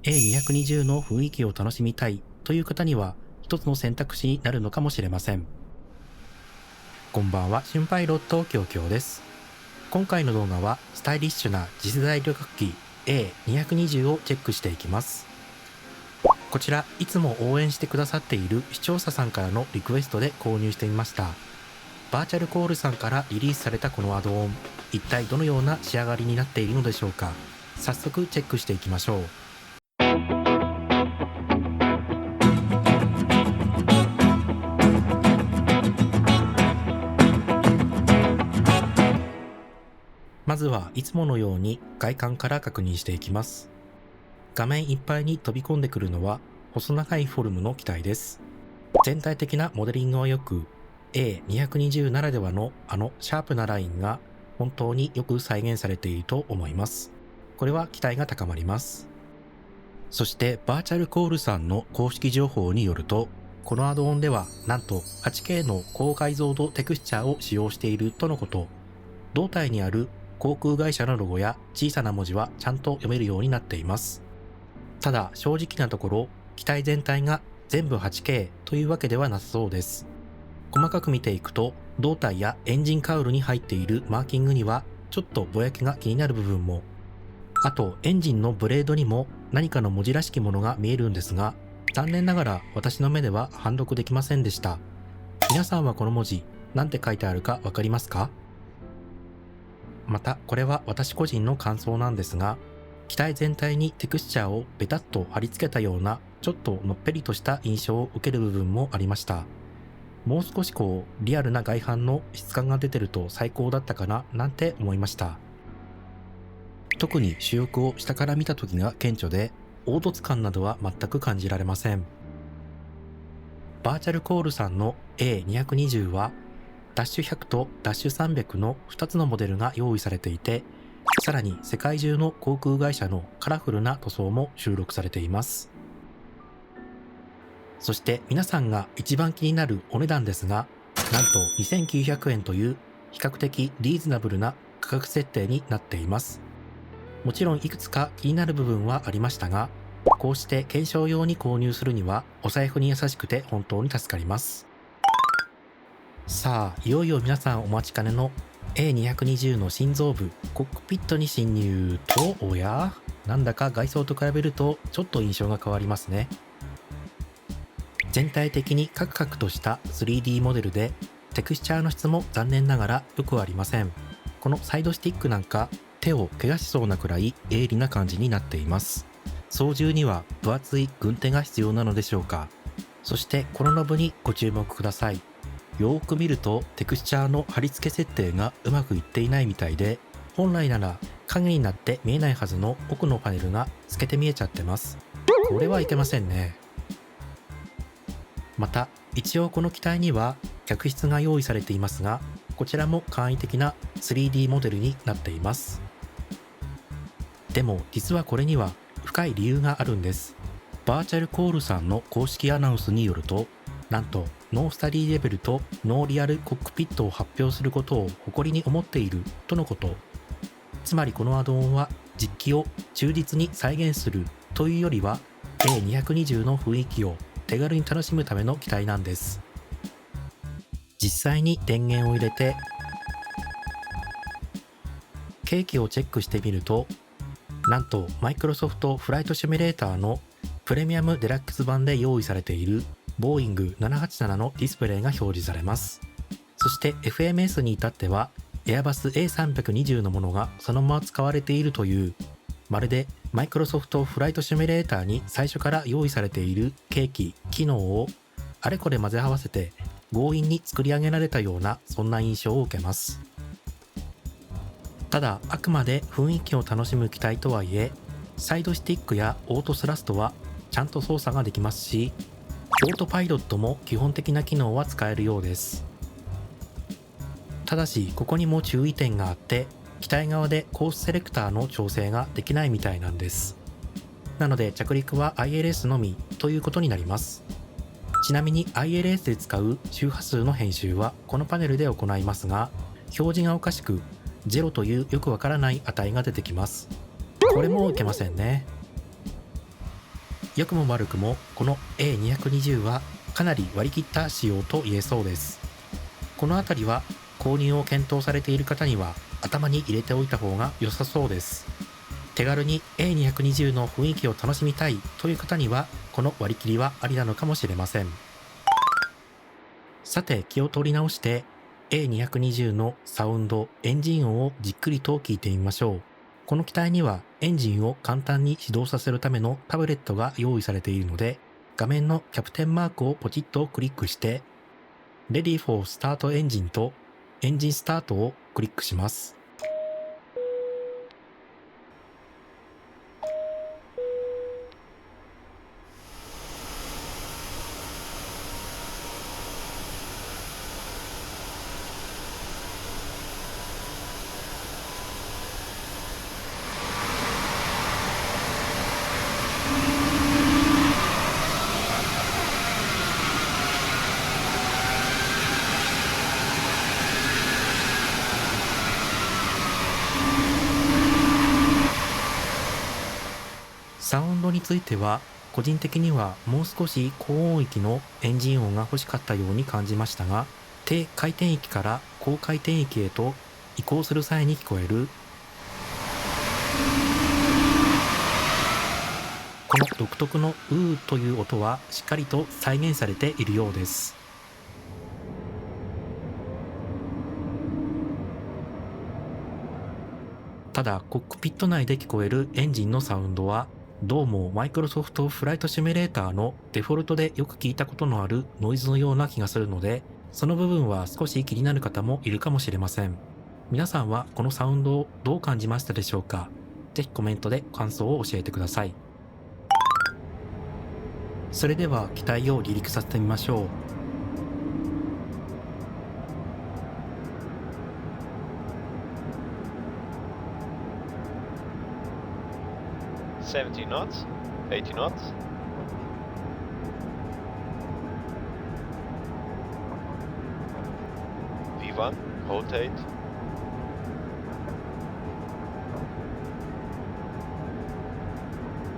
A220 の雰囲気を楽しみたいという方には一つの選択肢になるのかもしれません。こんばんは、新パイロットきょうきょうです。今回の動画はスタイリッシュな次世代旅客機 A220 をチェックしていきます。こちらいつも応援してくださっている視聴者さんからのリクエストで購入してみました。バーチャルコールさんからリリースされたこのアドオン、一体どのような仕上がりになっているのでしょうか。早速チェックしていきましょう。まずはいつものように外観から確認していきます。画面いっぱいに飛び込んでくるのは細長いフォルムの機体です。全体的なモデリングは良く、A220 ならではのシャープなラインが本当によく再現されていると思います。これは期待が高まります。そしてバーチャルコールさんの公式情報によると、このアドオンではなんと 8K の高解像度テクスチャーを使用しているとのこと。胴体にある航空会社のロゴや小さな文字はちゃんと読めるようになっています。ただ正直なところ、機体全体が全部 8K というわけではなさそうです。細かく見ていくと、胴体やエンジンカウルに入っているマーキングにはちょっとぼやけが気になる部分も、あとエンジンのブレードにも何かの文字らしきものが見えるんですが、残念ながら私の目では判読できませんでした。皆さんはこの文字何て書いてあるかわかりますか？またこれは私個人の感想なんですが、機体全体にテクスチャーをベタッと貼り付けたようなちょっとのっぺりとした印象を受ける部分もありました。もう少しリアルな外観の質感が出てると最高だったかななんて思いました。特に主翼を下から見た時が顕著で、凹凸感などは全く感じられません。バーチャルコールさんの A220 はダッシュ100とダッシュ300の2つのモデルが用意されていて、さらに世界中の航空会社のカラフルな塗装も収録されています。そして皆さんが一番気になるお値段ですが、なんと2900円という比較的リーズナブルな価格設定になっています。もちろんいくつか気になる部分はありましたが、こうして検証用に購入するにはお財布に優しくて本当に助かります。さあ、いよいよ皆さんお待ちかねの A220 の心臓部コックピットに侵入と、おやなんだか外装と比べるとちょっと印象が変わりますね。全体的にカクカクとした 3D モデルで、テクスチャーの質も残念ながらよくありません。このサイドスティックなんか手を怪我しそうなくらい鋭利な感じになっています。操縦には分厚い軍手が必要なのでしょうか。そしてこのノブにご注目ください。よーく見るとテクスチャーの貼り付け設定がうまくいっていないみたいで、本来なら影になって見えないはずの奥のパネルが透けて見えちゃってます。これはいけませんね。また一応この機体には客室が用意されていますが、こちらも簡易的な 3D モデルになっています。でも実はこれには深い理由があるんです。バーチャルコールさんの公式アナウンスによると、なんとノースタディレベルとノーリアルコックピットを発表することを誇りに思っているとのこと。つまりこのアドオンは実機を忠実に再現するというよりは A220 の雰囲気を手軽に楽しむための機体なんです。実際に電源を入れて計器をチェックしてみると、なんとマイクロソフトフライトシミュレーターのプレミアムデラックス版で用意されているボーイング787のディスプレイが表示されます。そして FMS に至ってはエアバス A320 のものがそのまま使われているという、まるでマイクロソフトフライトシミュレーターに最初から用意されている計器機能をあれこれ混ぜ合わせて強引に作り上げられたような、そんな印象を受けます。ただあくまで雰囲気を楽しむ機体とはいえ、サイドスティックやオートスラストはちゃんと操作ができますし、オートパイロットも基本的な機能は使えるようです。ただしここにも注意点があって、機体側でコースセレクターの調整ができないみたいなんです。なので着陸は ILS のみということになります。ちなみに ILS で使う周波数の編集はこのパネルで行いますが、表示がおかしく0というよくわからない値が出てきます。これもいけませんね。良くも悪くもこの A220 はかなり割り切った仕様と言えそうです。このあたりは購入を検討されている方には頭に入れておいた方が良さそうです。手軽に A220 の雰囲気を楽しみたいという方にはこの割り切りはありなのかもしれません。さて、気を取り直して A220 のサウンド、エンジン音をじっくりと聞いてみましょう。この機体にはエンジンを簡単に始動させるためのタブレットが用意されているので、画面のキャプテンマークをポチッとクリックして Ready for Start Engine とエンジンスタートをクリックします。サウンドについては個人的にはもう少し高音域のエンジン音が欲しかったように感じましたが、低回転域から高回転域へと移行する際に聞こえるこの独特のうーという音はしっかりと再現されているようです。ただコックピット内で聞こえるエンジンのサウンドはどうもマイクロソフトフライトシミュレーターのデフォルトでよく聞いたことのあるノイズのような気がするので、その部分は少し気になる方もいるかもしれません。皆さんはこのサウンドをどう感じましたでしょうか。ぜひコメントで感想を教えてください。それでは機体を離陸させてみましょう。70 knots, 80 knots. V1, rotate.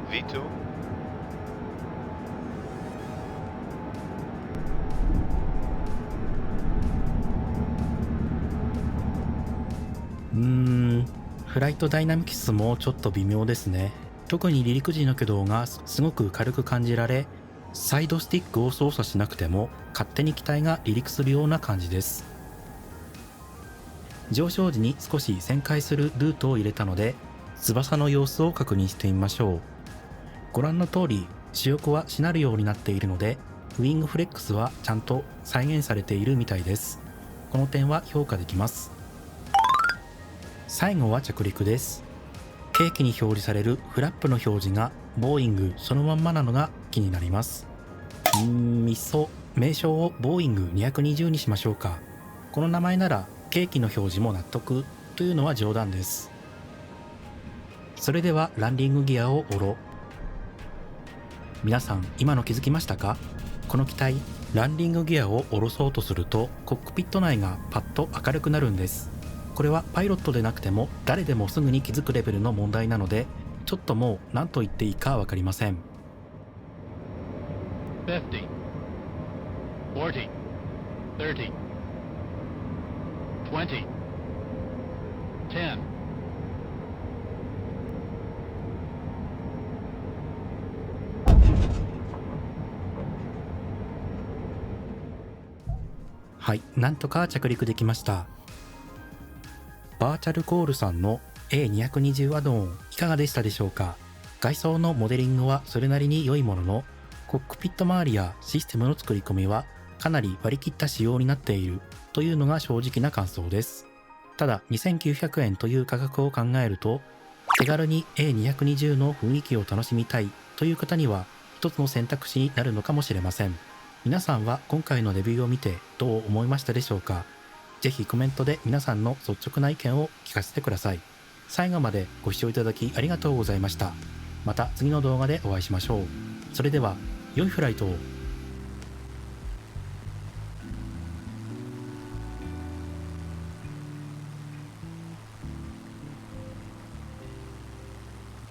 V2. ?フライトダイナミクスもちょっと微妙ですね。特に離陸時の挙動がすごく軽く感じられ、サイドスティックを操作しなくても勝手に機体が離陸するような感じです。上昇時に少し旋回するルートを入れたので、翼の様子を確認してみましょう。ご覧の通り、主翼はしなるようになっているので、ウィングフレックスはちゃんと再現されているみたいです。この点は評価できます。最後は着陸です。計器に表示されるフラップの表示がボーイングそのまんまなのが気になります。名称をボーイング220にしましょうか。この名前なら計器の表示も納得というのは冗談です。それではランディングギアを下ろ。皆さん今の気づきましたか？この機体、ランディングギアを下ろそうとするとコックピット内がパッと明るくなるんです。これはパイロットでなくても誰でもすぐに気づくレベルの問題なので、ちょっともう何と言っていいかわかりません。50, 40, 30, 20, 10. はい、なんとか着陸できました。バーチャルコールさんの A220 アドオンいかがでしたでしょうか。外装のモデリングはそれなりに良いものの、コックピット周りやシステムの作り込みはかなり割り切った仕様になっているというのが正直な感想です。ただ2900円という価格を考えると、手軽に A220 の雰囲気を楽しみたいという方には一つの選択肢になるのかもしれません。皆さんは今回のレビューを見てどう思いましたでしょうか。ぜひコメントで皆さんの率直な意見を聞かせてください。最後までご視聴いただきありがとうございました。また次の動画でお会いしましょう。それでは良いフライトを。